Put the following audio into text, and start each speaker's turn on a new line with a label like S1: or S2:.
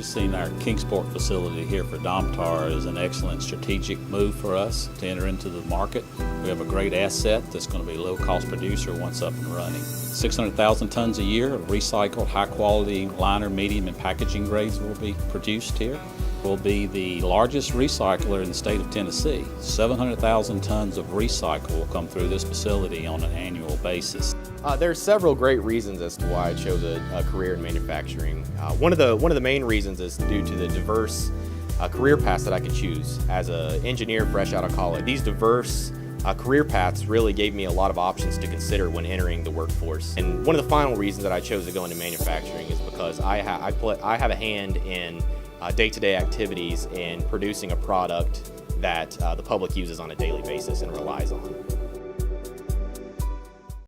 S1: Purchasing our Kingsport facility here for Domtar is an excellent strategic move for us to enter into the market. We have a great asset that's going to be a low-cost producer once up and running. 600,000 tons a year of recycled, high-quality liner, medium, and packaging grades will be produced here. We'll be the largest recycler in the state of Tennessee. 700,000 tons of recycle will come through this facility on an annual basis.
S2: There are several great reasons as to why I chose a career in manufacturing. One of the main reasons is due to the diverse career paths that I could choose. As an engineer fresh out of college, these diverse career paths really gave me a lot of options to consider when entering the workforce. And one of the final reasons that I chose to go into manufacturing is because I have a hand in day-to-day activities in producing a product that the public uses on a daily basis and relies on.